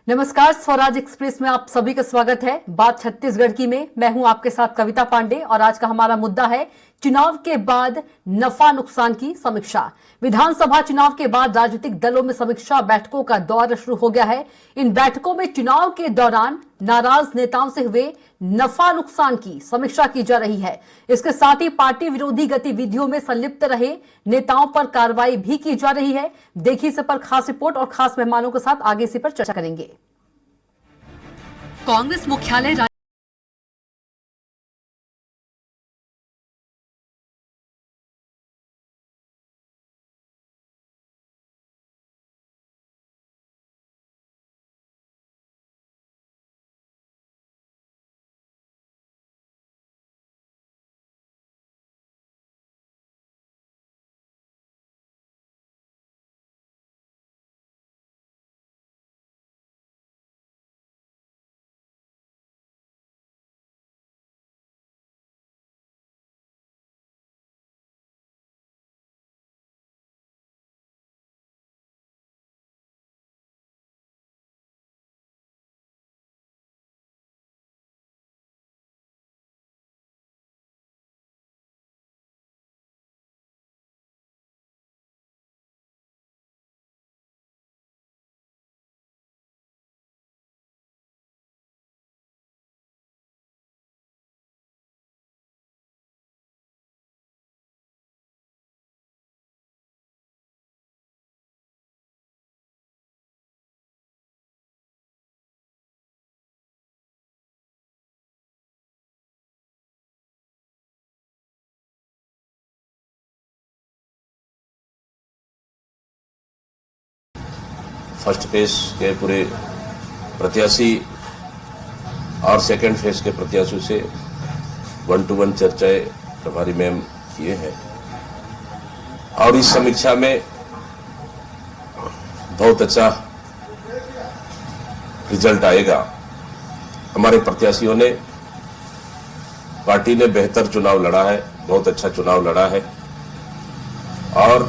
नमस्कार, स्वराज एक्सप्रेस में आप सभी का स्वागत है। बात छत्तीसगढ़ की में मैं हूं आपके साथ कविता पांडे और आज का हमारा मुद्दा है चुनाव के बाद नफा नुकसान की समीक्षा। विधानसभा चुनाव के बाद राजनीतिक दलों में समीक्षा बैठकों का दौर शुरू हो गया है। इन बैठकों में चुनाव के दौरान नाराज नेताओं से हुए नफा नुकसान की समीक्षा की जा रही है। इसके साथ ही पार्टी विरोधी गतिविधियों में संलिप्त रहे नेताओं पर कार्रवाई भी की जा रही है। देखिए इस पर खास रिपोर्ट और खास मेहमानों के साथ आगे इसी पर चर्चा करेंगे। कांग्रेस मुख्यालय फर्स्ट फेज के पूरे प्रत्याशी और सेकंड फेज के प्रत्याशियों से 1-to-1 चर्चाएं प्रभारी मैम किए हैं और इस समीक्षा में बहुत अच्छा रिजल्ट आएगा। हमारे प्रत्याशियों ने, पार्टी ने बेहतर चुनाव लड़ा है, बहुत अच्छा चुनाव लड़ा है और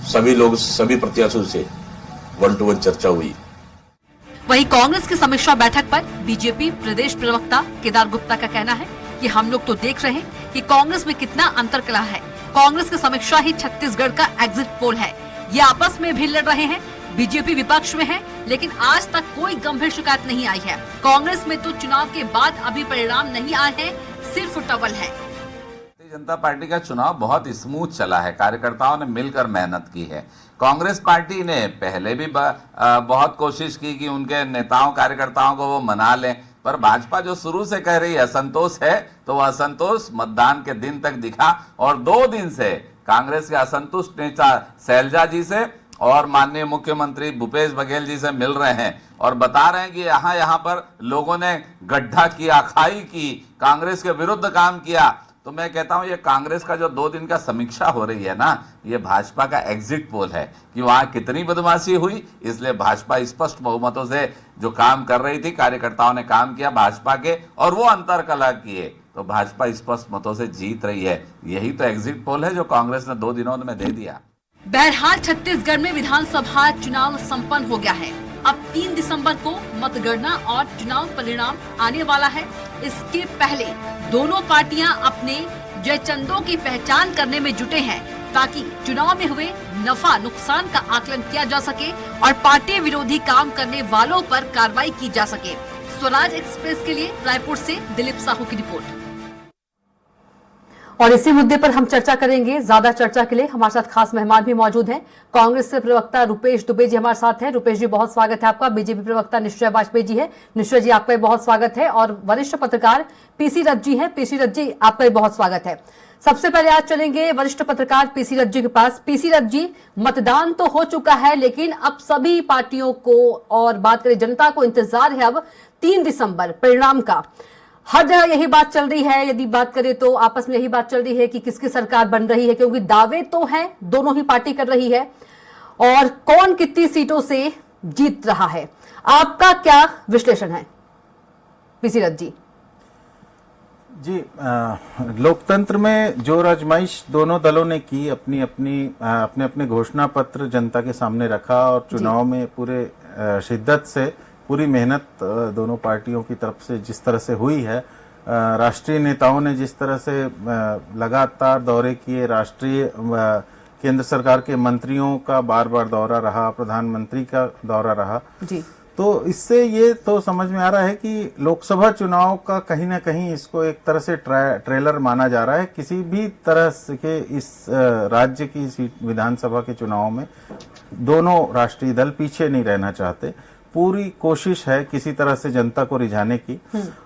सभी प्रत्याशियों से 1-to-1 चर्चा हुई। वहीं कांग्रेस की समीक्षा बैठक पर बीजेपी प्रदेश प्रवक्ता केदार गुप्ता का कहना है कि हम लोग तो देख रहे हैं कि कांग्रेस में कितना अंतर कला है। कांग्रेस की समीक्षा ही छत्तीसगढ़ का एग्जिट पोल है। ये आपस में भी लड़ रहे हैं। बीजेपी विपक्ष में है लेकिन आज तक कोई गंभीर शिकायत नहीं आई है। कांग्रेस में तो चुनाव के बाद अभी परिणाम नहीं आए हैं, सिर्फ टवल है। भारतीय जनता पार्टी का चुनाव बहुत स्मूथ चला है। कार्यकर्ताओं ने मिलकर मेहनत की है। कांग्रेस पार्टी ने पहले भी बहुत कोशिश की कि उनके नेताओं कार्यकर्ताओं को वो मना लें, पर भाजपा जो शुरू से कह रही है असंतोष है, तो वह असंतोष मतदान के दिन तक दिखा और 2 दिन से कांग्रेस के असंतुष्ट नेता शैलजा जी से और माननीय मुख्यमंत्री भूपेश बघेल जी से मिल रहे हैं और बता रहे हैं कि यहाँ पर लोगों ने गड्ढा किया, खाई की, कांग्रेस के विरुद्ध काम किया। तो मैं कहता हूं ये कांग्रेस का जो 2 दिन का समीक्षा हो रही है ना, ये भाजपा का एग्जिट पोल है कि वहां कितनी बदमाशी हुई। इसलिए भाजपा स्पष्ट बहुमतों से जो काम कर रही थी, कार्यकर्ताओं ने काम किया भाजपा के और वो अंतर कलह किए, तो भाजपा स्पष्ट मतों से जीत रही है। यही तो एग्जिट पोल है जो कांग्रेस ने 2 दिनों में दे दिया। बहरहाल छत्तीसगढ़ में विधानसभा चुनाव संपन्न हो गया है। अब 3 दिसंबर को मतगणना और चुनाव परिणाम आने वाला है। इसके पहले दोनों पार्टियां अपने जयचंदों की पहचान करने में जुटे हैं ताकि चुनाव में हुए नफा नुकसान का आकलन किया जा सके और पार्टी विरोधी काम करने वालों पर कार्रवाई की जा सके। स्वराज एक्सप्रेस के लिए रायपुर से दिलीप साहू की रिपोर्ट। और इसी मुद्दे पर हम चर्चा करेंगे। ज्यादा चर्चा के लिए हमारे साथ खास मेहमान भी मौजूद हैं। कांग्रेस से प्रवक्ता रुपेश दुबे जी हमारे साथ हैं। रुपेश जी बहुत स्वागत है आपका। बीजेपी प्रवक्ता निश्चय वाजपेयी जी है। निश्चय जी आपका भी बहुत स्वागत है। और वरिष्ठ पत्रकार पीसी रथ जी हैं। पीसी रथ जी आपका भी बहुत स्वागत है। सबसे पहले आज चलेंगे वरिष्ठ पत्रकार पीसी रथ जी के पास। पीसी रथ जी, मतदान तो हो चुका है लेकिन अब सभी पार्टियों को और बात करें जनता को इंतजार है अब 3 दिसंबर परिणाम का। हर जगह यही बात चल रही है। यदि बात करें तो आपस में यही बात चल रही है कि किसकी सरकार बन रही है, क्योंकि दावे तो हैं, दोनों ही पार्टी कर रही है और कौन कितनी सीटों से जीत रहा है। आपका क्या विश्लेषण है पीसी रथ जी? जी, लोकतंत्र में जो आजमाइश दोनों दलों ने की, अपने अपने घोषणा पत्र जनता के सामने रखा और चुनाव में पूरे शिद्दत से पूरी मेहनत दोनों पार्टियों की तरफ से जिस तरह से हुई है, राष्ट्रीय नेताओं ने जिस तरह से लगातार दौरे किए, राष्ट्रीय केंद्र सरकार के मंत्रियों का बार बार दौरा रहा, प्रधानमंत्री का दौरा रहा जी, तो इससे ये तो समझ में आ रहा है कि लोकसभा चुनाव का कहीं ना कहीं इसको एक तरह से ट्रेलर माना जा रहा है। किसी भी तरह के इस राज्य की सीट विधानसभा के चुनाव में दोनों राष्ट्रीय दल पीछे नहीं रहना चाहते। पूरी कोशिश है किसी तरह से जनता को रिझाने की।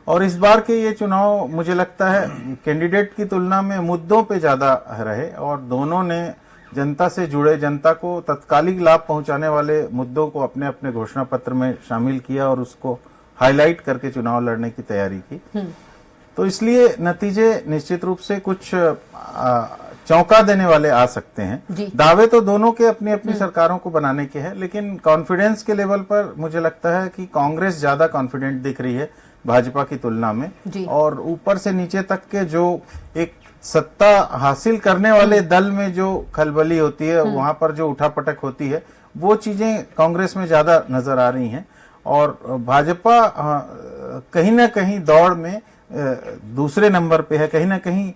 और इस बार के ये चुनाव मुझे लगता है कैंडिडेट की तुलना में मुद्दों पे ज्यादा रहे और दोनों ने जनता से जुड़े, जनता को तत्कालिक लाभ पहुंचाने वाले मुद्दों को अपने अपने घोषणा पत्र में शामिल किया और उसको हाईलाइट करके चुनाव लड़ने की तैयारी की। तो इसलिए नतीजे निश्चित रूप से कुछ चौंका देने वाले आ सकते हैं। दावे तो दोनों के अपनी अपनी सरकारों को बनाने के हैं, लेकिन कॉन्फिडेंस के लेवल पर मुझे लगता है कि कांग्रेस ज्यादा कॉन्फिडेंट दिख रही है भाजपा की तुलना में। और ऊपर से नीचे तक के जो एक सत्ता हासिल करने वाले दल में जो खलबली होती है, वहां पर जो उठापटक होती है, वो चीजें कांग्रेस में ज्यादा नजर आ रही हैं। और भाजपा कहीं ना कहीं दौड़ में दूसरे नंबर पे है, कहीं ना कहीं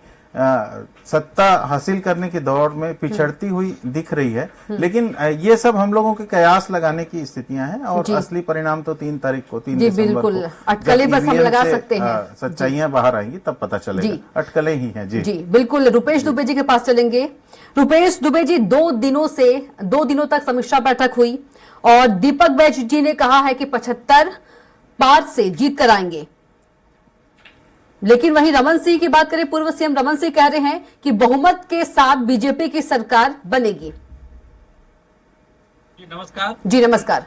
सत्ता हासिल करने की दौड़ में पिछड़ती हुई दिख रही है। लेकिन ये सब हम लोगों के कयास लगाने की स्थितियां हैं और असली परिणाम तो 3 तारीख को, 3 दिसंबर को, अटकलें बस हम लगा सकते हैं, सच्चाइयां बाहर आएंगी तब पता चलेगा। अटकलें ही हैं। जी बिल्कुल। रुपेश दुबे जी के पास चलेंगे। रुपेश दुबे जी, 2 दिनों तक समीक्षा बैठक हुई और दीपक बैच जी ने कहा है कि 75 पार से जीत कर आएंगे, लेकिन वहीं रमन सिंह की बात करें, पूर्व सीएम रमन सिंह कह रहे हैं कि बहुमत के साथ बीजेपी की सरकार बनेगी। जी नमस्कार। जी नमस्कार।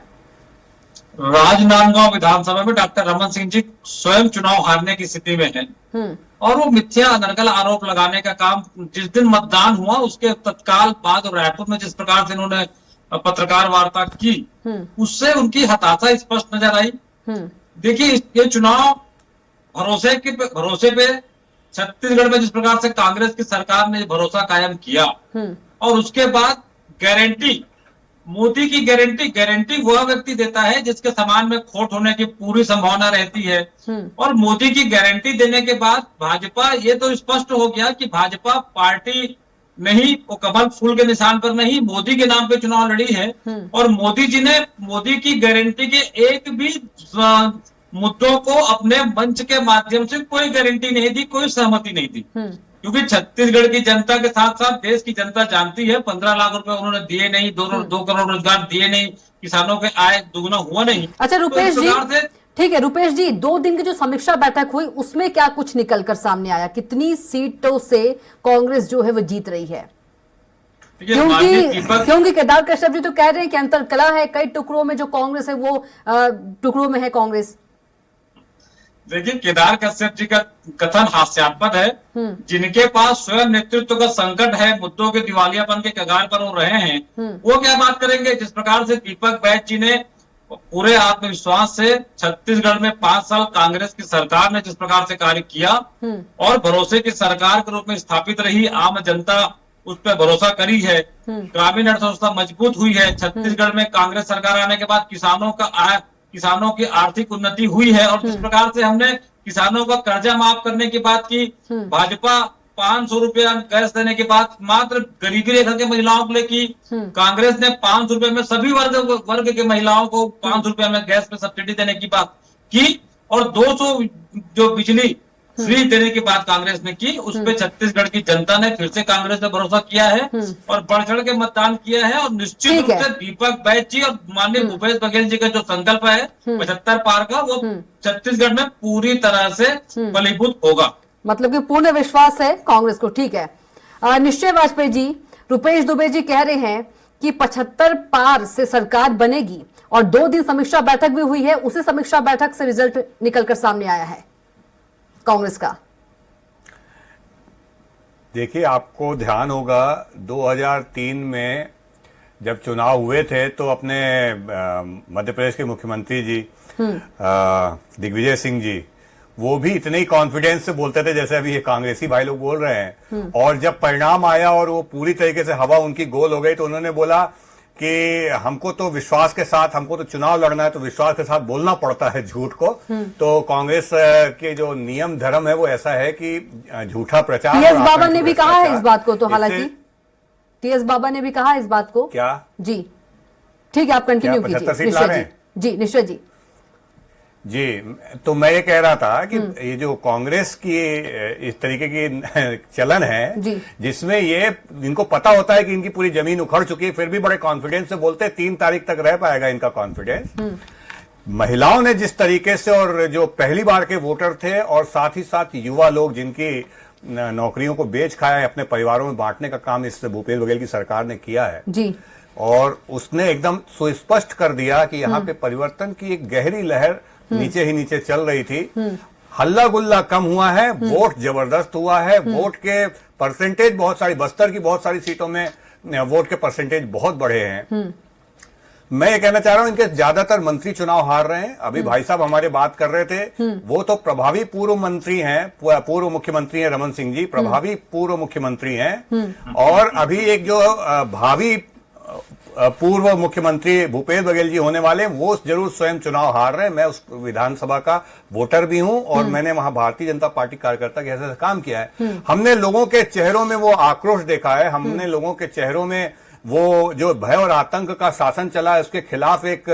राजनांदगांव विधानसभा में डॉक्टर रमन सिंह जी स्वयं चुनाव हारने की स्थिति में हैं और वो मिथ्या अनर्गल आरोप लगाने का काम, जिस दिन मतदान हुआ उसके तत्काल बाद रायपुर में जिस प्रकार से इन्होंने पत्रकार वार्ता की, उससे उनकी हताशा स्पष्ट नजर आई। देखिए, ये चुनाव भरोसे पे छत्तीसगढ़ में जिस प्रकार से कांग्रेस की सरकार ने भरोसा कायम किया और उसके बाद गारंटी, मोदी की गारंटी वह व्यक्ति देता है जिसके सामान में खोट होने की पूरी संभावना रहती है। और मोदी की गारंटी देने के बाद भाजपा, ये तो स्पष्ट हो गया कि भाजपा पार्टी नहीं, वो कमल फूल के निशान पर नहीं, मोदी के नाम पे चुनाव लड़ी है। और मोदी जी ने मोदी की गारंटी के एक भी मुद्दों को अपने मंच के माध्यम से कोई गारंटी नहीं दी, कोई सहमति नहीं दी। क्योंकि छत्तीसगढ़ की जनता के साथ साथ देश की जनता जानती है, 15 लाख रुपए उन्होंने दिए नहीं, 2 करोड़ रोजगार दिए नहीं, किसानों के आय दुगना हुआ नहीं। अच्छा रुपेश जी, ठीक है रुपेश जी, 2 दिन की जो समीक्षा बैठक हुई उसमें क्या कुछ निकल कर सामने आया? कितनी सीटों से कांग्रेस जो है वो जीत रही है? क्योंकि केदार कश्यप जी तो कह रहे हैं कि अंतरकलह है, कई टुकड़ों में जो कांग्रेस है वो टुकड़ों में है कांग्रेस। देखिए, केदार कश्यप जी का कथन हास्यास्पद है। जिनके पास स्वयं नेतृत्व का संकट है, मुद्दों के दिवालियापन के कगार पर वो रहे हैं, वो क्या बात करेंगे? जिस प्रकार से दीपक बैच जी ने पूरे आत्मविश्वास से छत्तीसगढ़ में 5 साल कांग्रेस की सरकार ने जिस प्रकार से कार्य किया और भरोसे की सरकार के रूप में स्थापित रही, आम जनता उस पर भरोसा करी है, ग्रामीण अर्थव्यवस्था मजबूत हुई है। छत्तीसगढ़ में कांग्रेस सरकार आने के बाद किसानों की आर्थिक उन्नति हुई है और जिस प्रकार से हमने किसानों का कर्जा माफ करने की बात की, भाजपा 500 रुपया गैस देने के बाद मात्र गरीबी रेखा के महिलाओं के लिए की, कांग्रेस ने 500 रुपए में सभी वर्ग के महिलाओं को 500 रुपया में गैस पे सब्सिडी देने की बात की और 200 जो बिजली फ्री देने की बात कांग्रेस ने की। उस पर छत्तीसगढ़ की जनता ने फिर से कांग्रेस ने भरोसा किया है और बढ़ चढ़ के मतदान किया है और निश्चित रूप से दीपक बैच जी और माननीय भूपेश बघेल जी का जो संकल्प है 75 पार का, वो छत्तीसगढ़ में पूरी तरह से फलीभूत होगा। मतलब कि पूर्ण विश्वास है कांग्रेस को। ठीक है, निश्चय वाजपेयी जी, रुपेश दुबे जी कह रहे हैं कि 75 पार से सरकार बनेगी और 2 दिन समीक्षा बैठक भी हुई है, उसी समीक्षा बैठक से रिजल्ट निकलकर सामने आया है कांग्रेस का। देखिए, आपको ध्यान होगा 2003 में जब चुनाव हुए थे तो अपने मध्य प्रदेश के मुख्यमंत्री जी दिग्विजय सिंह जी, वो भी इतने ही कॉन्फिडेंस से बोलते थे जैसे अभी ये कांग्रेसी भाई लोग बोल रहे हैं। और जब परिणाम आया और वो पूरी तरीके से हवा उनकी गोल हो गई, तो उन्होंने बोला कि हमको तो विश्वास के साथ, हमको तो चुनाव लड़ना है तो विश्वास के साथ बोलना पड़ता है झूठ को। तो कांग्रेस के जो नियम धर्म है वो ऐसा है कि झूठा प्रचार। टीएस बाबा ने भी कहा है इस बात को, तो हालांकि टीएस बाबा ने भी कहा इस बात को। क्या जी ठीक है, आप कंटिन्यू कीजिए 75 सीट ला रहे निश्चय हैं? जी। जी निश्चय जी। जी, तो मैं ये कह रहा था कि ये जो कांग्रेस की इस तरीके की चलन है, जिसमें ये इनको पता होता है कि इनकी पूरी जमीन उखड़ चुकी है, फिर भी बड़े कॉन्फिडेंस से बोलते हैं 3 तारीख तक रह पाएगा इनका कॉन्फिडेंस। महिलाओं ने जिस तरीके से, और जो पहली बार के वोटर थे और साथ ही साथ युवा लोग जिनकी नौकरियों को बेच खाया है, अपने परिवारों में बांटने का काम इस भूपेश बघेल की सरकार ने किया है जी। और उसने एकदम सुस्पष्ट कर दिया कि यहाँ पे परिवर्तन की एक गहरी लहर नीचे ही नीचे चल रही थी। हल्ला गुल्ला कम हुआ है, वोट जबरदस्त हुआ है, वोट के परसेंटेज बहुत सारी, बस्तर की बहुत सारी सीटों में वोट के परसेंटेज बहुत बढ़े हैं। मैं ये कहना चाह रहा हूं, इनके ज्यादातर मंत्री चुनाव हार रहे हैं। अभी भाई साहब हमारे बात कर रहे थे, वो तो प्रभावी पूर्व मंत्री हैं, पूर्व मुख्यमंत्री हैं रमन सिंह जी, प्रभावी पूर्व मुख्यमंत्री हैं। और अभी एक जो भावी पूर्व मुख्यमंत्री भूपेश बघेल जी होने वाले, वो जरूर स्वयं चुनाव हार रहे हैं। मैं उस विधानसभा का वोटर भी हूं और मैंने वहां भारतीय जनता पार्टी कार्यकर्ता के ऐसा काम किया है। हमने लोगों के चेहरों में वो आक्रोश देखा है, हमने लोगों के चेहरों में वो जो भय और आतंक का शासन चला है उसके खिलाफ एक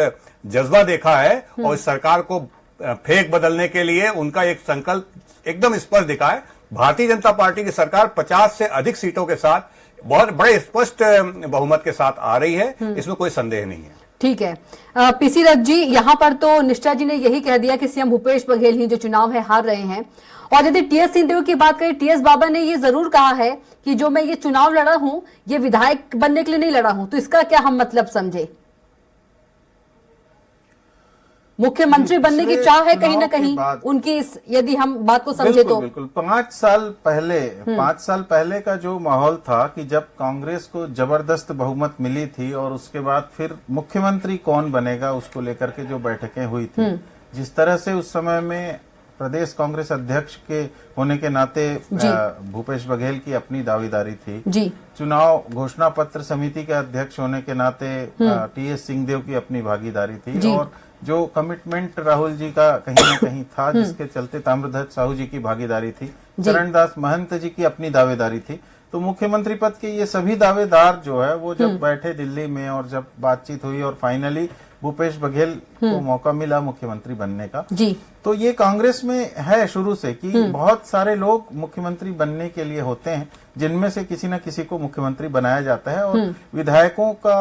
जज्बा देखा है। और इस सरकार को फेंक बदलने के लिए उनका एक संकल्प एकदम स्पष्ट दिखा है। भारतीय जनता पार्टी की सरकार 50 से अधिक सीटों के साथ बहुत बड़े स्पष्ट बहुमत के साथ आ रही है, इसमें कोई संदेह नहीं है। ठीक है। पीसी रथ जी, यहाँ पर तो निष्ठा जी ने यही कह दिया कि सीएम भूपेश बघेल ही जो चुनाव है हार रहे हैं। और यदि टीएस सिंहदेव की बात करें, टीएस बाबा ने ये जरूर कहा है कि जो मैं ये चुनाव लड़ा हूं, ये विधायक बनने के लिए नहीं लड़ा हूं। तो इसका क्या हम मतलब समझे? मुख्यमंत्री बनने की चाह है कहीं ना कहीं उनकी, यदि हम बात को समझे तो। बिल्कुल 5 साल पहले का जो माहौल था कि जब कांग्रेस को जबरदस्त बहुमत मिली थी और उसके बाद फिर मुख्यमंत्री कौन बनेगा उसको लेकर के जो बैठकें हुई थी, जिस तरह से उस समय में प्रदेश कांग्रेस अध्यक्ष के होने के नाते भूपेश बघेल की अपनी दावेदारी थी जी। चुनाव घोषणा पत्र समिति के अध्यक्ष होने के नाते टीएस सिंहदेव की अपनी भागीदारी थी और जो कमिटमेंट राहुल जी का कहीं ना कहीं था, जिसके चलते ताम्रध्वज साहू जी की भागीदारी थी, चरणदास महंत जी की अपनी दावेदारी थी। तो मुख्यमंत्री पद के ये सभी दावेदार जो है वो जब बैठे दिल्ली में और जब बातचीत हुई और फाइनली भूपेश बघेल को मौका मिला मुख्यमंत्री बनने का जी, तो ये कांग्रेस में है शुरू से कि बहुत सारे लोग मुख्यमंत्री बनने के लिए होते हैं, जिनमें से किसी न किसी को मुख्यमंत्री बनाया जाता है और विधायकों का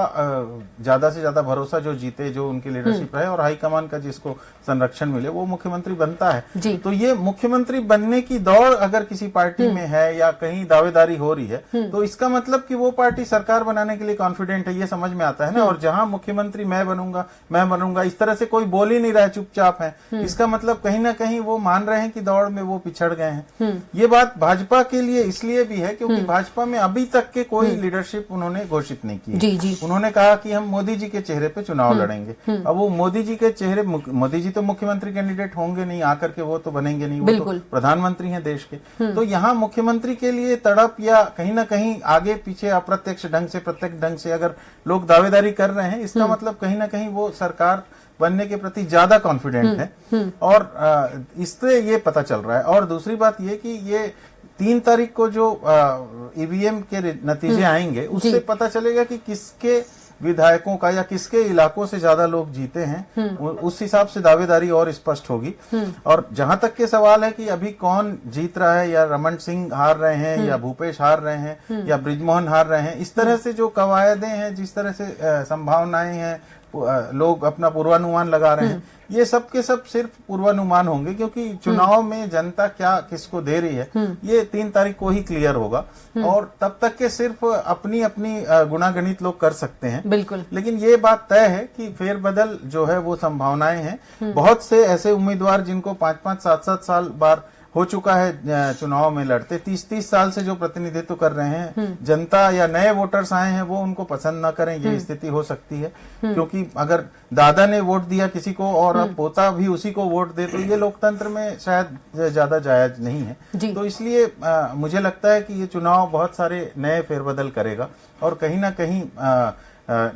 ज्यादा से ज्यादा भरोसा जो जीते, जो उनकी लीडरशिप रहे और हाईकमान का जिसको संरक्षण मिले, वो मुख्यमंत्री बनता है। तो ये मुख्यमंत्री बनने की दौड़ अगर किसी पार्टी में है या कहीं दावेदारी हो रही है, तो इसका मतलब कि वो पार्टी सरकार बनाने के लिए कॉन्फिडेंट है, ये समझ में आता है ना। और जहां मुख्यमंत्री मैं बनूंगा इस तरह से कोई बोल ही नहीं रहा है, चुपचाप है, इसका मतलब कहीं ना कहीं वो मान रहे हैं कि दौड़ में वो पिछड़ गए हैं। ये बात भाजपा के लिए इसलिए भी है क्योंकि भाजपा में अभी तक के कोई लीडरशिप उन्होंने घोषित नहीं की। उन्होंने कहा कि हम मोदी जी के चेहरे पे चुनाव लड़ेंगे। अब वो मोदी जी के चेहरे, मोदी जी तो मुख्यमंत्री कैंडिडेट होंगे नहीं, आकर के वो तो बनेंगे नहीं, वो तो प्रधानमंत्री हैं देश के। तो यहाँ मुख्यमंत्री के लिए तड़प या कहीं ना कहीं आगे पीछे अप्रत्यक्ष ढंग से प्रत्यक्ष ढंग से अगर लोग दावेदारी कर रहे हैं, इसका मतलब कहीं ना कहीं वो सरकार बनने के प्रति ज्यादा कॉन्फिडेंट है और इससे ये पता चल रहा है। और दूसरी बात ये कि ये 3 तारीख को जो ईवीएम के नतीजे आएंगे, उससे पता चलेगा कि किसके विधायकों का या किसके इलाकों से ज्यादा लोग जीते हैं, उस हिसाब से दावेदारी और स्पष्ट होगी। और जहां तक के सवाल है कि अभी कौन जीत रहा है, या रमन सिंह हार रहे हैं या भूपेश हार रहे हैं या बृजमोहन हार रहे हैं, इस तरह से जो कवायदे हैं, जिस तरह से संभावनाएं हैं, लोग अपना पूर्वानुमान लगा रहे हैं, ये सब के सब सिर्फ पूर्वानुमान होंगे, क्योंकि चुनाव में जनता क्या किसको दे रही है ये 3 तारीख को ही क्लियर होगा। और तब तक के सिर्फ अपनी अपनी गुणागणित लोग कर सकते हैं, बिल्कुल। लेकिन ये बात तय है कि फेरबदल जो है वो संभावनाएं हैं। बहुत से ऐसे उम्मीदवार जिनको 5-5, 7-7 साल बार हो चुका है चुनाव में लड़ते, 30 साल से जो प्रतिनिधित्व कर रहे हैं, जनता या नए वोटर्स आए हैं वो उनको पसंद ना करें, ये स्थिति हो सकती है। क्योंकि अगर दादा ने वोट दिया किसी को और अब पोता भी उसी को वोट दे तो ये लोकतंत्र में शायद ज्यादा जायज नहीं है। तो इसलिए मुझे लगता है कि ये चुनाव बहुत सारे नए फेरबदल करेगा और कहीं ना कहीं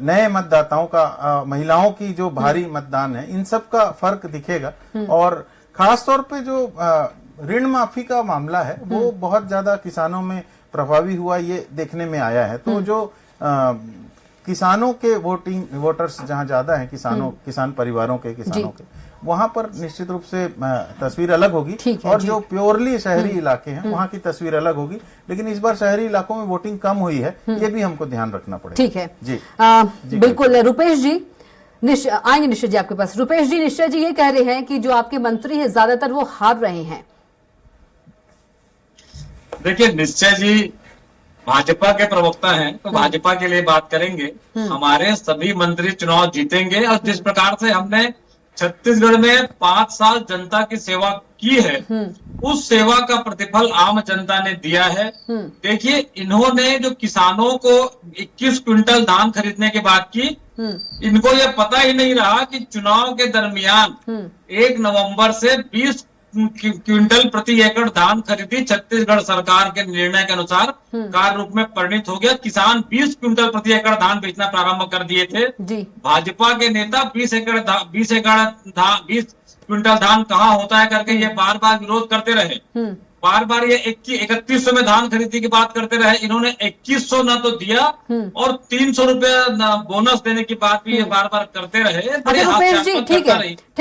नए मतदाताओं का, महिलाओं की जो भारी मतदान है, इन सब का फर्क दिखेगा। और खास तौर पे जो ऋण माफी का मामला है वो बहुत ज्यादा किसानों में प्रभावी हुआ, ये देखने में आया है। तो जो किसानों के वोटर्स जहां ज्यादा हैं, किसान परिवारों के, किसानों के, वहां पर निश्चित रूप से तस्वीर अलग होगी। और जो प्योरली शहरी इलाके हैं वहां की तस्वीर अलग होगी। लेकिन इस बार शहरी इलाकों में वोटिंग कम हुई है, ये भी हमको ध्यान रखना पड़ेगा। ठीक है जी बिल्कुल। रुपेश जी आएंगे निश्चय जी आपके पास। रुपेश जी, निश्चय जी ये कह रहे हैं कि जो आपके मंत्री हैं ज्यादातर वो हार रहे हैं। देखिए, निश्चय जी भाजपा के प्रवक्ता हैं तो भाजपा के लिए बात करेंगे। हमारे सभी मंत्री चुनाव जीतेंगे और जिस प्रकार से हमने छत्तीसगढ़ में 5 साल जनता की सेवा की है, उस सेवा का प्रतिफल आम जनता ने दिया है। देखिए, इन्होंने जो किसानों को 21 क्विंटल धान खरीदने की बात की, इनको ये पता ही नहीं रहा कि चुनाव के दरमियान 1 नवंबर से 20 क्विंटल प्रति एकड़ धान खरीदी छत्तीसगढ़ सरकार के निर्णय के अनुसार कार्य रूप में परिणित हो गया। किसान 20 क्विंटल प्रति एकड़ धान बेचना प्रारंभ कर दिए थे। भाजपा के नेता 20 क्विंटल धान कहाँ होता है करके ये बार बार विरोध करते रहे। बार बार ये 3100 में धान खरीदी की बात करते रहे। इन्होंने 2100 ना तो दिया और 300 रुपया बोनस देने की बात भी ये बार बार करते रहे। रुपेश जी, ठीक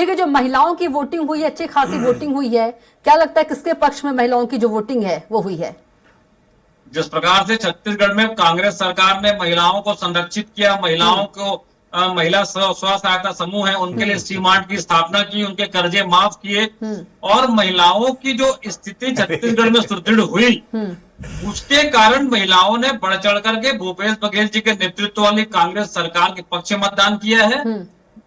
है, जो महिलाओं की वोटिंग हुई है, अच्छी खासी वोटिंग हुई है, क्या लगता है किसके पक्ष में महिलाओं की जो वोटिंग है वो हुई है? जिस प्रकार से छत्तीसगढ़ में कांग्रेस सरकार ने महिलाओं को संरक्षित किया, महिलाओं को महिला स्व सहायता समूह है उनके लिए सीमांट की स्थापना की, उनके कर्जे माफ किए और महिलाओं की जो स्थिति छत्तीसगढ़ में सुदृढ़ हुई, उसके कारण महिलाओं ने बढ़ चढ़ करके भूपेश बघेल जी के नेतृत्व वाली कांग्रेस सरकार के पक्ष में मतदान किया है।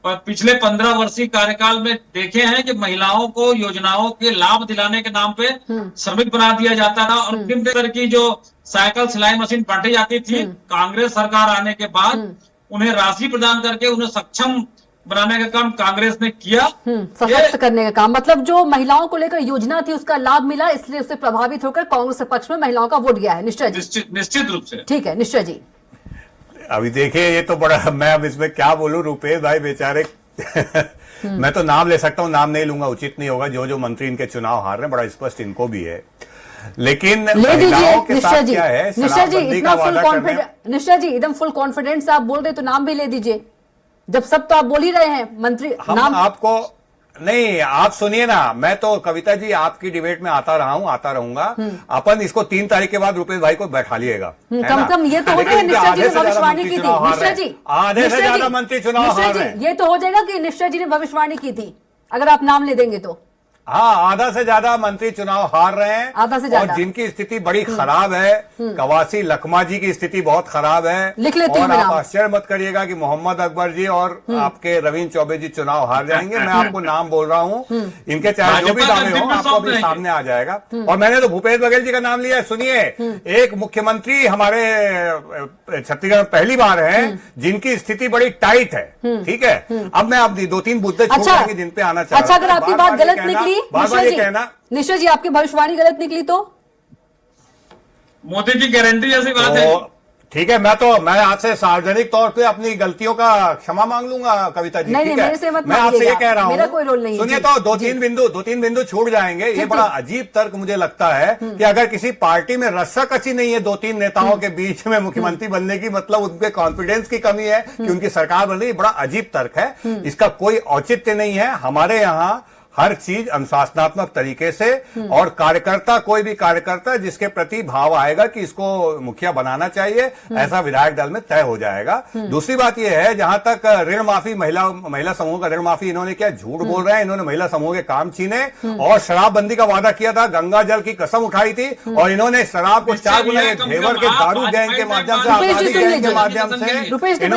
पर पिछले 15 वर्षीय कार्यकाल में देखे हैं कि महिलाओं को योजनाओं के लाभ दिलाने के नाम पे श्रमिक बना दिया जाता था और किन तरह की जो साइकिल सिलाई मशीन बांटी जाती थी, कांग्रेस सरकार आने के बाद उन्हें राशि प्रदान करके उन्हें सक्षम बनाने का काम कांग्रेस ने किया, सशक्त करने का काम। मतलब जो महिलाओं को लेकर योजना थी उसका लाभ मिला, इसलिए उससे प्रभावित होकर कांग्रेस के पक्ष में महिलाओं का वोट गया है। निश्चय जी, निश्चित रूप से। ठीक है निश्चय जी। अभी देखिए, ये तो बड़ा, मैं अब इसमें क्या बोलूं, रुपेश भाई बेचारे मैं तो नाम ले सकता हूं, नाम नहीं लूंगा, उचित नहीं होगा। जो मंत्री इनके चुनाव हार रहे हैं, बड़ा स्पष्ट इनको भी है। लेकिन महिलाओं के साथ क्या है, निश्चय जी इतना फुल कॉन्फिडेंस, निश्चय जी एकदम फुल कॉन्फिडेंस आप बोल रहे तो नाम भी ले दीजिए, जब सब तो आप बोल ही रहे हैं मंत्री नाम। आपको नहीं, आप सुनिए ना, मैं तो कविता जी आपकी डिबेट में आता रहा हूं, आता रहूंगा। अपन इसको 3 तारीख के बाद रुपेश भाई को बैठा लिएगा। कम कम ये तो हो जाएगा, निश्चय जी ने भविष्यवाणी की थी। निश्चय जी, आधे से ज्यादा मंत्री चुनाव हार रहे हैं। ये तो हो जाएगा कि निश्चय जी ने भविष्यवाणी की थी, अगर आप नाम ले देंगे तो। हाँ, आधा से ज्यादा मंत्री चुनाव हार रहे हैं, आधा से ज्यादा, और जिनकी स्थिति बड़ी खराब है, कवासी लखमा जी की स्थिति बहुत खराब है। लिख लेती हूं और आप आश्चर्य मत करिएगा कि मोहम्मद अकबर जी और आपके रविंद्र चौबे जी चुनाव हार जाएंगे। मैं आपको नाम बोल रहा हूं, इनके चाहे जो भी दावे हो आपको अभी सामने आ जाएगा। और मैंने तो भूपेश बघेल जी का नाम लिया है। सुनिए, एक मुख्यमंत्री हमारे छत्तीसगढ़ में पहली बार है जिनकी स्थिति बड़ी टाइट है, ठीक है। अब मैं आप 2-3 मुद्दे छोड़ जाएंगे जिन पे आना चाहता हूं। अच्छा, अगर आपकी बात गलत निकली, निश्चय जी आपकी भविष्यवाणी गलत निकली तो मोदी की गारंटी जैसी बात है। ठीक है, मैं आपसे सार्वजनिक तौर पे अपनी गलतियों का क्षमा मांग लूंगा कविता जी। नहीं, मेरे से मत मैं आपसे ये कह रहा हूँ, मेरा कोई रोल नहीं है। सुनिए, तो 2-3 बिंदु छूट जाएंगे। ये बड़ा अजीब तर्क मुझे लगता है कि अगर किसी पार्टी में रस्साकसी नहीं है 2-3 नेताओं के बीच में मुख्यमंत्री बनने की, मतलब उनके कॉन्फिडेंस की कमी है कि उनकी सरकार बन रही है। बड़ा अजीब तर्क है, इसका कोई औचित्य नहीं है। हमारे यहाँ हर चीज अनुशासनात्मक तरीके से, और कार्यकर्ता, कोई भी कार्यकर्ता जिसके प्रति भाव आएगा कि इसको मुखिया बनाना चाहिए, ऐसा विधायक दल में तय हो जाएगा। दूसरी बात यह है, जहां तक ऋण माफी, महिला समूह का ऋण माफी, इन्होंने क्या झूठ बोल रहे हैं। इन्होंने महिला समूह के काम छीने और शराबबंदी का वादा किया था, गंगा जल की कसम उठाई थी, और इन्होंने शराब को 4 गुना ढेबर के दारू गैंग के माध्यम से, आपराधिक गैंग के माध्यम से,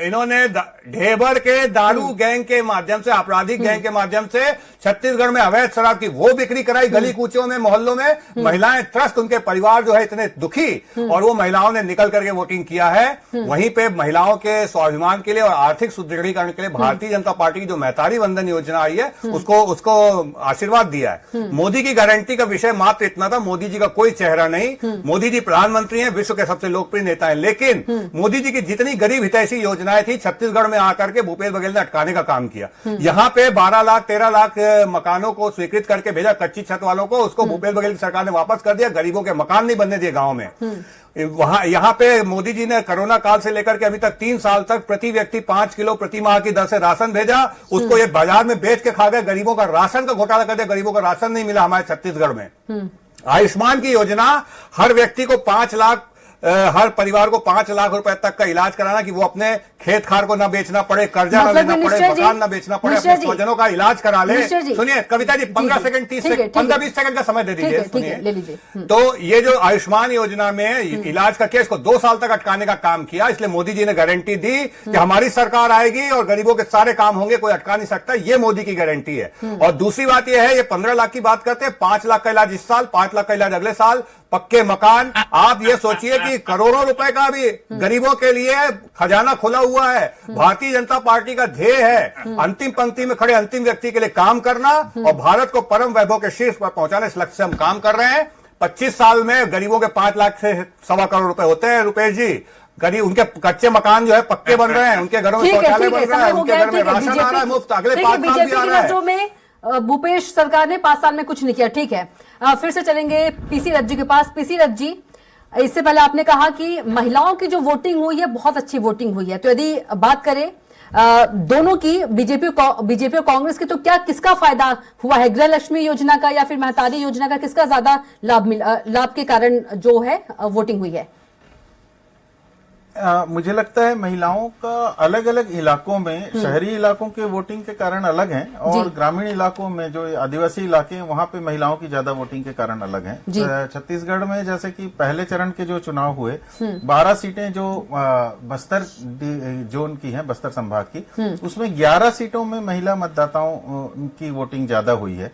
इन्होंने ढेबर के दारू गैंग के माध्यम से, आपराधिक गैंग के माध्यम से छत्तीसगढ़ में अवैध शराब की वो बिक्री कराई गली कूचों में, मोहल्लों में। महिलाएं त्रस्त, उनके परिवार जो है इतने दुखी, और वो महिलाओं ने निकल करके वोटिंग किया है। वहीं पे महिलाओं के स्वाभिमान के लिए और आर्थिक सुदृढ़ीकरण के लिए भारतीय जनता पार्टी की जो मैतारी वंदन योजना आई है उसको आशीर्वाद दिया है। मोदी की गारंटी का विषय मात्र इतना था, मोदी जी का कोई चेहरा नहीं। मोदी जी प्रधानमंत्री हैं, विश्व के सबसे लोकप्रिय नेता हैं, लेकिन मोदी जी की जितनी गरीब हितैषी योजनाएं थी छत्तीसगढ़ में आकर के भूपेश बघेल ने अटकाने का काम किया। यहां पे 12 लाख 13 लाख मकानों को स्वीकृत करके भेजा, कच्ची छत वालों को, उसको भूपेश बघेल की सरकार ने वापस कर दिया। गरीबों के मकान नहीं बनने दिए गांव में। यहां पे मोदी जी ने कोरोना काल से लेकर के अभी तक 3 साल तक प्रति व्यक्ति 5 किलो प्रति माह की दर से राशन भेजा, उसको ये बाजार में बेच के खा गए। गरीबों का राशन का घोटाला कर दिया, गरीबों का राशन नहीं मिला हमारे छत्तीसगढ़ में। आयुष्मान की योजना, हर व्यक्ति को 5 लाख, हर परिवार को 5 लाख रुपए तक का इलाज कराना, कि वो अपने खेत खार को ना बेचना पड़े, कर्जा ना लेना पड़े, मकान ना बेचना पड़े, अपने स्वजनों का इलाज करा ले। सुनिए Kavita ji, 15 second 30 second 15-20 second का समय दे दीजिए, सुनिए। तो ये जो आयुष्मान योजना में इलाज का केस को 2 साल तक अटकाने का काम किया, इसलिए मोदी जी ने गारंटी दी कि हमारी सरकार आएगी और गरीबों के सारे काम होंगे, कोई अटका नहीं सकता। ये मोदी की गारंटी है। और दूसरी बात यह है, ये 15 लाख की बात करते हैं, 5 लाख का इलाज इस साल, 5 लाख का इलाज अगले साल, पक्के मकान। आप ये सोचिए कि करोड़ों रुपए का भी गरीबों के लिए खजाना खुला हुआ है। भारतीय जनता पार्टी का ध्येय है अंतिम पंक्ति में खड़े अंतिम व्यक्ति के लिए काम करना और भारत को परम वैभव के शीर्ष पर पहुंचाने, इस लक्ष्य से हम काम कर रहे हैं। 25 साल में गरीबों के 5 लाख से 1.25 करोड़ रुपए होते हैं रुपेश जी। गरीब, उनके कच्चे मकान जो है पक्के बन रहे हैं, उनके घरों में शौचालय बन रहा है, उनके घर में राशन आ रहा है मुफ्त, अगले 5 साल भी आ रहा है। भूपेश सरकार ने 5 साल में कुछ नहीं किया, ठीक है। फिर से चलेंगे पीसी रथ जी के पास। पीसी रथ जी, इससे पहले आपने कहा कि महिलाओं की जो वोटिंग हुई है बहुत अच्छी वोटिंग हुई है, तो यदि बात करें दोनों की, बीजेपी और कांग्रेस की, तो क्या किसका फायदा हुआ है? गृह लक्ष्मी योजना का या फिर महतारी योजना का, किसका ज्यादा लाभ के कारण जो है वोटिंग हुई है? मुझे लगता है महिलाओं का अलग अलग इलाकों में, शहरी इलाकों के वोटिंग के कारण अलग हैं और ग्रामीण इलाकों में जो आदिवासी इलाके हैं वहां पे महिलाओं की ज्यादा वोटिंग के कारण अलग हैं। छत्तीसगढ़ में जैसे कि पहले चरण के जो चुनाव हुए, 12 सीटें जो बस्तर जोन की हैं, बस्तर संभाग की, उसमें 11 सीटों में महिला मतदाताओं की वोटिंग ज्यादा हुई है।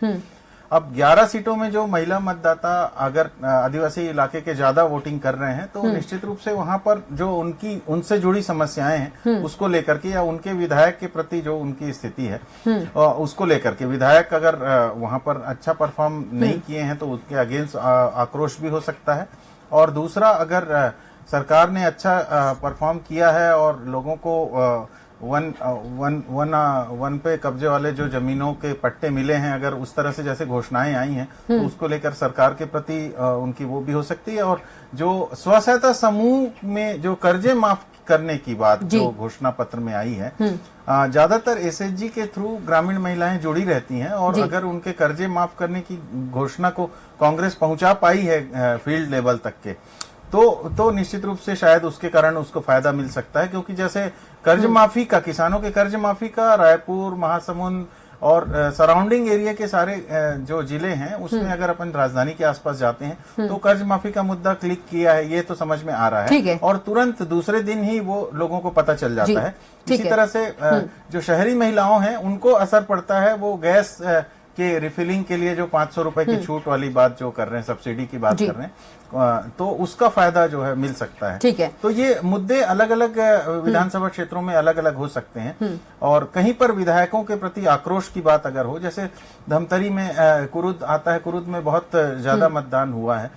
अब 11 सीटों में जो महिला मतदाता अगर आदिवासी इलाके के ज्यादा वोटिंग कर रहे हैं, तो निश्चित रूप से वहां पर जो उनसे जुड़ी समस्याएं हैं उसको लेकर के, या उनके विधायक के प्रति जो उनकी स्थिति है उसको लेकर के, विधायक अगर वहां पर अच्छा परफॉर्म नहीं किए हैं तो उसके अगेंस्ट आक्रोश भी हो सकता है। और दूसरा, अगर सरकार ने अच्छा परफॉर्म किया है और लोगों को वन पे कब्जे वाले जो जमीनों के पट्टे मिले हैं, अगर उस तरह से जैसे घोषणाएं आई हैं, तो उसको लेकर सरकार के प्रति उनकी वो भी हो सकती है। और जो स्व सहायता समूह में जो कर्जे माफ करने की बात जो घोषणा पत्र में आई है, ज्यादातर एसएचजी के थ्रू ग्रामीण महिलाएं जुड़ी रहती हैं, और अगर उनके कर्जे माफ करने की घोषणा को कांग्रेस पहुंचा पाई है फील्ड लेवल तक के, तो निश्चित रूप से शायद उसके कारण उसको फायदा मिल सकता है। क्योंकि जैसे कर्ज माफी का, किसानों के कर्ज माफी का रायपुर, महासमुंद और सराउंडिंग एरिया के सारे जो जिले हैं उसमें अगर अपन राजधानी के आसपास जाते हैं तो कर्ज माफी का मुद्दा क्लिक किया है, ये तो समझ में आ रहा है और तुरंत दूसरे दिन ही वो लोगों को पता चल जाता है। इसी तरह से जो शहरी महिलाओं हैं उनको असर पड़ता है, वो गैस के रिफिलिंग के लिए जो 500 रुपए की छूट वाली बात जो कर रहे हैं, सब्सिडी की बात कर रहे हैं, तो उसका फायदा जो है मिल सकता है। ठीक है। तो ये मुद्दे अलग अलग विधानसभा क्षेत्रों में अलग अलग हो सकते हैं। और कहीं पर विधायकों के प्रति आक्रोश की बात अगर हो, जैसे धमतरी में कुरुद आता है, कुरुद में बहुत ज्यादा मतदान हुआ है,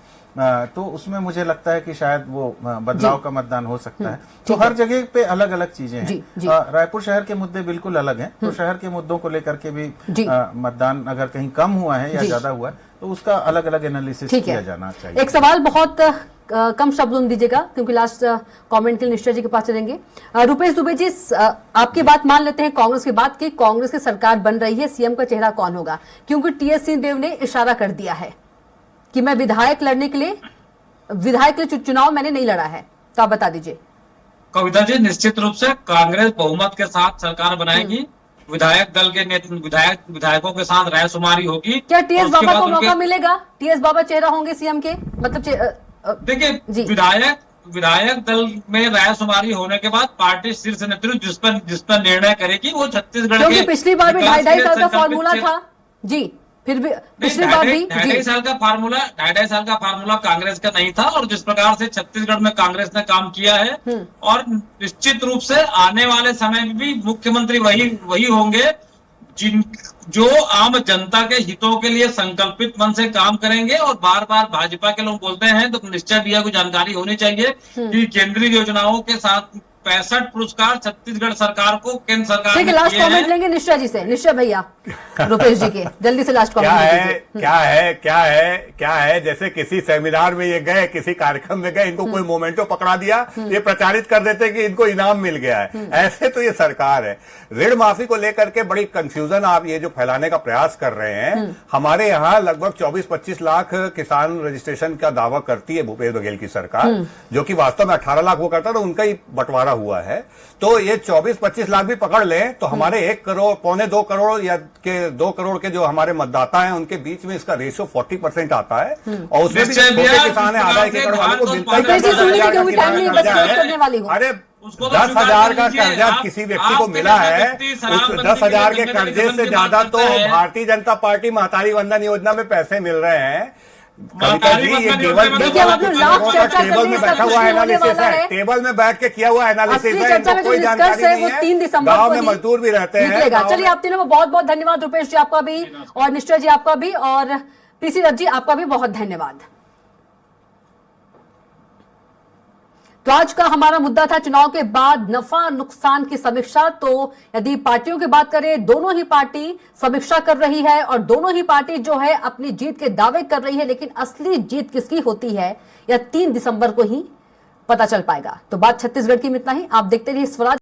तो उसमें मुझे लगता है कि शायद वो बदलाव का मतदान हो सकता है। तो हर जगह पे अलग अलग चीजें हैं। रायपुर शहर के मुद्दे बिल्कुल अलग हैं, तो शहर के मुद्दों को लेकर के भी मतदान अगर कहीं कम हुआ है या ज्यादा हुआ है तो उसका अलग अलग एनालिसिस किया जाना चाहिए। एक सवाल बहुत कम शब्दों में दीजिएगा क्योंकि लास्ट कमेंट के लिए निश्चय जी के पास चलेंगे। रुपेश दुबे जी, आपकी बात मान लेते हैं कांग्रेस की बात की, कांग्रेस की सरकार बन रही है, सीएम का चेहरा कौन होगा? क्योंकि टीएस सिंहदेव ने इशारा कर दिया है कि मैं विधायक लड़ने के लिए चुनाव मैंने नहीं लड़ा है, तो आप बता दीजिए। कविता जी, निश्चित रूप से कांग्रेस बहुमत के साथ सरकार बनाएगी, विधायक दल के विधायकों के साथ रायशुमारी होगी। क्या टीएस बाबा को मौका मिलेगा? टीएस बाबा चेहरा होंगे सीएम के? मतलब देखिए, विधायक विधायक दल में रायशुमारी होने के बाद पार्टी शीर्ष नेतृत्व जिस पर निर्णय करेगी वो छत्तीसगढ़ क्योंकि के पिछली बार भी विकास 2.5 के साल का संकल्पित फॉर्मूला से- था जी, फिर भी नहीं, पिछली बार भी ढाई जी साल का फार्मूला कांग्रेस का नहीं था। और जिस प्रकार से छत्तीसगढ़ में कांग्रेस ने काम किया है और निश्चित रूप से आने वाले समय में भी मुख्यमंत्री वही होंगे जो आम जनता के हितों के लिए संकल्पित मन से काम करेंगे। और बार बार भाजपा के लोग बोलते हैं तो निश्चय भैया को जानकारी होनी चाहिए कि केंद्रीय योजनाओं के साथ 65 पुरस्कार छत्तीसगढ़ सरकार को केंद्र सरकार ठीक है, ने लास्ट किए हैं। कमेंट लेंगे निश्चय जी से। निश्चय भैया रुपेश जी के जल्दी से लास्ट क्या कमेंट है लीजिए। क्या है जैसे किसी सेमिनार में ये गए, किसी कार्यक्रम में गए, इनको कोई मोमेंटो पकड़ा दिया, ये प्रचारित कर देते कि इनको इनाम मिल गया है। ऐसे तो ये सरकार है। ऋण माफी को लेकर के बड़ी कंफ्यूजन आप ये जो फैलाने का प्रयास कर रहे हैं। हमारे यहाँ लगभग 24-25 लाख किसान रजिस्ट्रेशन का दावा करती है भूपेश बघेल की सरकार, जो कि वास्तव में 18 लाख वो करता था, उनका ही बंटवारा हुआ है। तो ये 24-25 लाख भी पकड़ लें तो हमारे 1 करोड़, 2.25 करोड़ या के 2 करोड़ के जो हमारे मतदाता हैं उनके बीच में इसका रेशियो 40% आता है। और उसमें भी निश्चय छोटे भैया, किसान है, आधा 1 एकड़ वालों को मिलता है। रुपेश जी सुनिए क्योंकि टाइम नहीं, बस क्लोज करने वाली हूँ। अरे उसको तो 10,000 का स्वीकार कर्जा कीजिए। किसी आप- व्यक्ति को आप मिला जैसा है, व्यक्ति शराब उस बंदी 10,000 के के कर्जे निगम से की ज्यादा बात तो करता है। भारतीय जनता पार्टी महतारी वंदन योजना में पैसे मिल रहे हैं। कविता महतारी जी, ये वंदन केवल योजना में देखिए, हम अपने लास्ट चर्चा कर टेबल रहे में हैं, बैठा इसका हुआ कुछ नहीं होने एनालिसिस वाला है, है। टेबल में बैठ के किया हुआ एनालिसिस असली है, चर्चा इनको का जो कोई निष्कर्ष जानकारी है नहीं वो 3 दिसंबर गांव को में ही मजदूर भी रहते हैं। निकलेगा। गांव चलिए, में- आप तीनों को बहुत बहुत धन्यवाद। रुपेश जी आपका भी, और निश्चय जी आपका भी, और पीसी दत्त जी आपका भी बहुत धन्यवाद। तो आज का हमारा मुद्दा था चुनाव के बाद नफा नुकसान की समीक्षा। तो यदि पार्टियों की बात करें, दोनों ही पार्टी समीक्षा कर रही है और दोनों ही पार्टी जो है अपनी जीत के दावे कर रही है, लेकिन असली जीत किसकी होती है यह 3 दिसंबर को ही पता चल पाएगा। तो बात छत्तीसगढ़ की में इतना ही। आप देखते रहिए स्वराज।